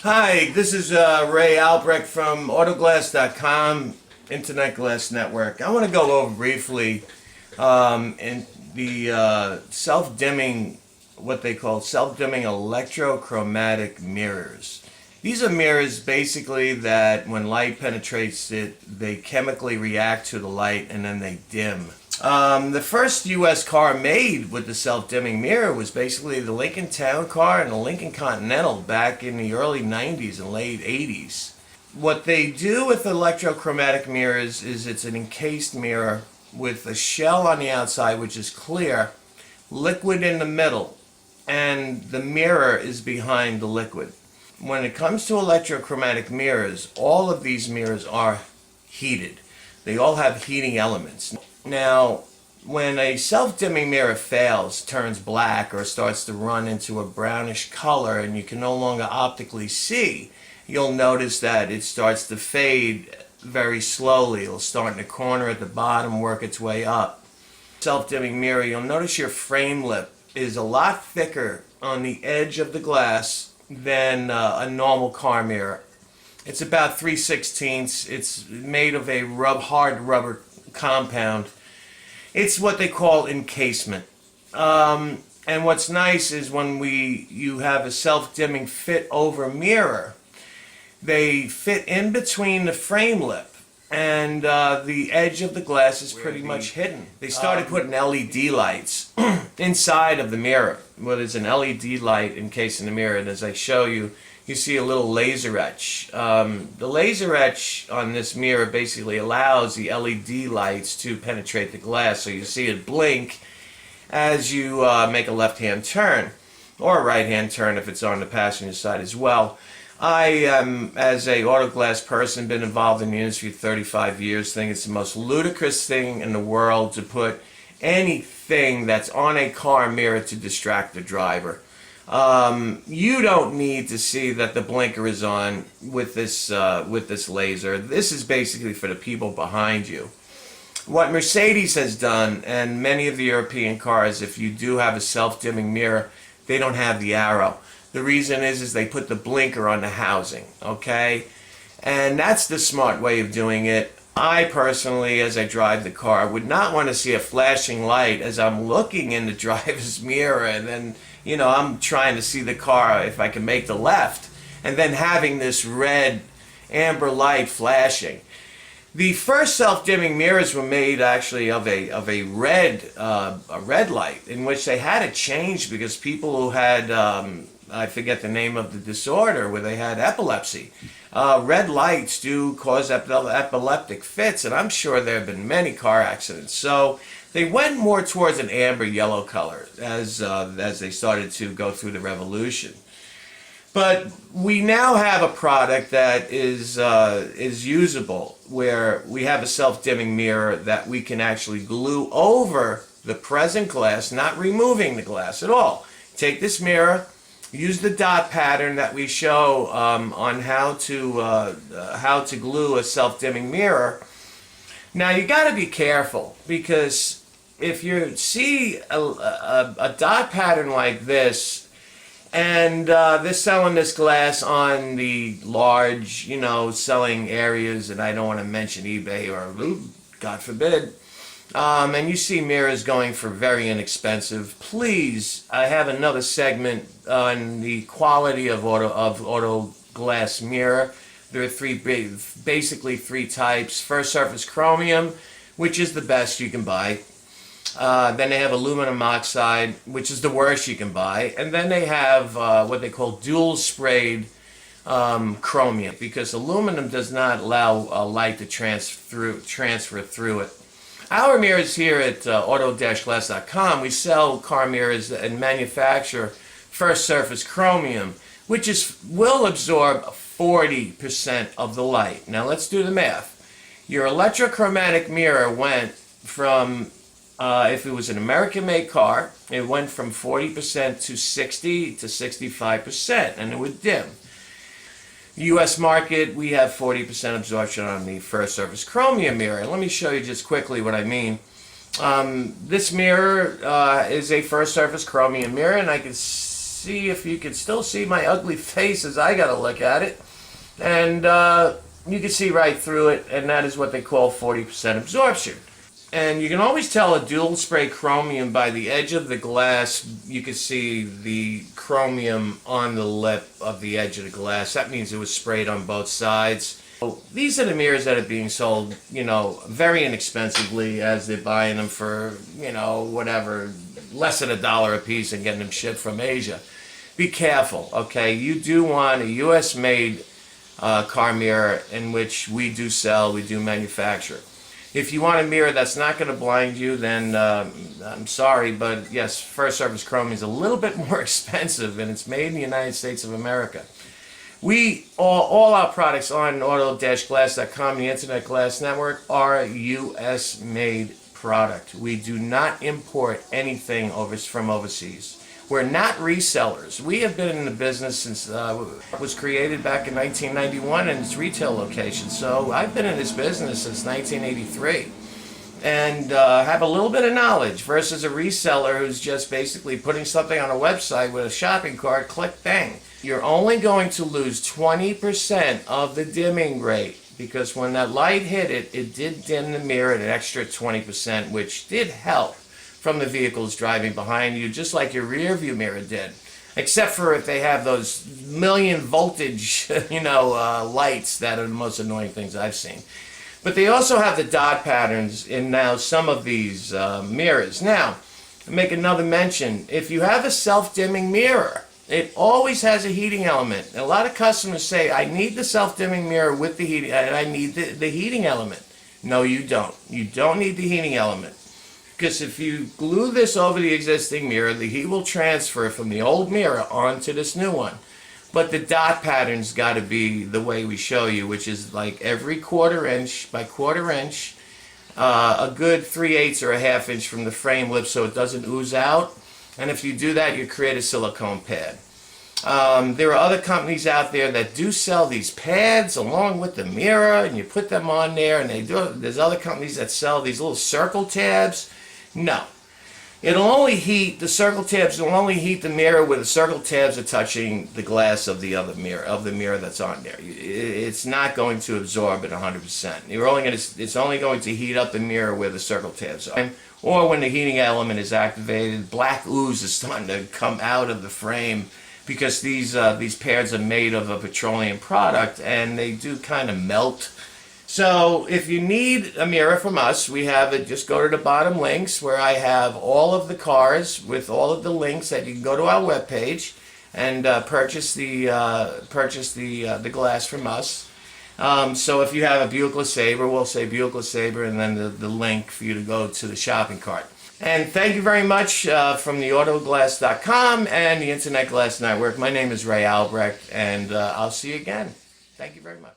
Hi, this is Ray Albrecht from Autoglass.com, Internet Glass Network. I want to go over briefly in the self-dimming, what they call self-dimming electrochromatic mirrors. These are mirrors basically that when light penetrates it, they chemically react to the light and then they dim. The first U.S. car made with the self-dimming mirror was basically the Lincoln Town Car and the Lincoln Continental back in the early 90s and late 80s. What they do with electrochromatic mirrors is it's an encased mirror with a shell on the outside which is clear, liquid in the middle, and the mirror is behind the liquid. When it comes to electrochromatic mirrors, all of these mirrors are heated. They all have heating elements. Now, when a self-dimming mirror fails, turns black, or starts to run into a brownish color and you can no longer optically see, you'll notice that it starts to fade very slowly. It'll start in the corner at the bottom, work its way up. Self-dimming mirror, you'll notice your frame lip is a lot thicker on the edge of the glass than a normal car mirror. It's about 3/16. It's made of a hard rubber compound. It's what they call encasement. And what's nice is when you have a self-dimming fit over mirror, they fit in between the frame lip and the edge of the glass is pretty much hidden. They started putting LED lights inside of the mirror. Well, there's an LED light encased in the mirror, and as I show you, you see a little laser etch. The laser etch on this mirror basically allows the LED lights to penetrate the glass, so you see it blink as you make a left-hand turn, or a right-hand turn if it's on the passenger side as well. I am, as a auto glass person, been involved in the industry 35 years, think it's the most ludicrous thing in the world to put anything that's on a car mirror to distract the driver. You don't need to see that the blinker is on with this laser. This is basically for the people behind you. What Mercedes has done, and many of the European cars, if you do have a self-dimming mirror, they don't have the arrow. The reason is they put the blinker on the housing, okay? And that's the smart way of doing it. I personally, as I drive the car, would not want to see a flashing light as I'm looking in the driver's mirror and then, you know, I'm trying to see the car if I can make the left, and then having this red amber light flashing. The first self-dimming mirrors were made actually of a red light, in which they had to change because people who had I forget the name of the disorder where they had epilepsy. Red lights do cause epileptic fits, and I'm sure there have been many car accidents. So they went more towards an amber yellow color as they started to go through the revolution. But we now have a product that is usable, where we have a self-dimming mirror that we can actually glue over the present glass, not removing the glass at all. Take this mirror, use the dot pattern that we show on how to glue a self-dimming mirror. Now you got to be careful, because if you see a dot pattern like this, and they're selling this glass on the large, you know, selling areas, and I don't want to mention eBay or God forbid, and you see mirrors going for very inexpensive. Please, I have another segment on the quality of auto glass mirror. There are basically three types. First Service Chromium, which is the best you can buy. Then they have aluminum oxide, which is the worst you can buy. And then they have what they call dual sprayed chromium, because aluminum does not allow light to transfer through it. Our mirrors here at auto-glass.com, we sell car mirrors and manufacture First Surface Chromium, which will absorb 40% of the light. Now let's do the math. Your electrochromatic mirror went from, if it was an American-made car, it went from 40% to 60 to 65%, and it would dim. U.S. market, we have 40% absorption on the First Service Chromium mirror. Let me show you just quickly what I mean. This mirror is a First Service Chromium mirror, and I can see if you can still see my ugly face as I got to look at it. And you can see right through it, and that is what they call 40% absorption. And you can always tell a dual spray chromium by the edge of the glass. You can see the chromium on the lip of the edge of the glass. That means it was sprayed on both sides. So these are the mirrors that are being sold, you know, very inexpensively, as they're buying them for, you know, whatever, less than $1 a piece and getting them shipped from Asia. Be careful, okay? You do want a U.S.-made car mirror, in which we do sell, we do manufacture. If you want a mirror that's not going to blind you, then I'm sorry, but yes, First Service Chromium is a little bit more expensive, and it's made in the United States of America. All our products on auto-glass.com, the Internet Glass Network, are U.S. made product. We do not import anything from overseas. We're not resellers. We have been in the business since it was created back in 1991 in its retail location. So I've been in this business since 1983 and have a little bit of knowledge versus a reseller who's just basically putting something on a website with a shopping cart, click, bang. You're only going to lose 20% of the dimming rate, because when that light hit it, it did dim the mirror an extra 20%, which did help from the vehicles driving behind you, just like your rear view mirror did, except for if they have those million voltage, you know, lights that are the most annoying things I've seen. But they also have the dot patterns in now some of these mirrors. Now, make another mention, if you have a self-dimming mirror, it always has a heating element. And a lot of customers say, I need the self-dimming mirror with the heating, and I need the heating element. No, you don't. You don't need the heating element. Because if you glue this over the existing mirror, the heat will transfer from the old mirror onto this new one. But the dot pattern's got to be the way we show you, which is like every 1/4 inch by 1/4 inch, a good 3/8 or a 1/2 inch from the frame lip so it doesn't ooze out. And if you do that, you create a silicone pad. There are other companies out there that do sell these pads along with the mirror, and you put them on there, and there's other companies that sell these little circle tabs. No. It'll only heat, the circle tabs will only heat the mirror where the circle tabs are touching the glass of the other mirror, of the mirror that's on there. It's not going to absorb it 100%. It's only going to heat up the mirror where the circle tabs are. Or when the heating element is activated, black ooze is starting to come out of the frame, because these pads are made of a petroleum product, and they do kind of melt. So if you need a mirror from us, we have it. Just go to the bottom links where I have all of the cars with all of the links that you can go to our webpage and purchase the glass from us. So if you have a Buick LeSabre, we'll say Buick LeSabre, and then the link for you to go to the shopping cart. And thank you very much from the autoglass.com and the Internet Glass Network. My name is Ray Albrecht, and I'll see you again. Thank you very much.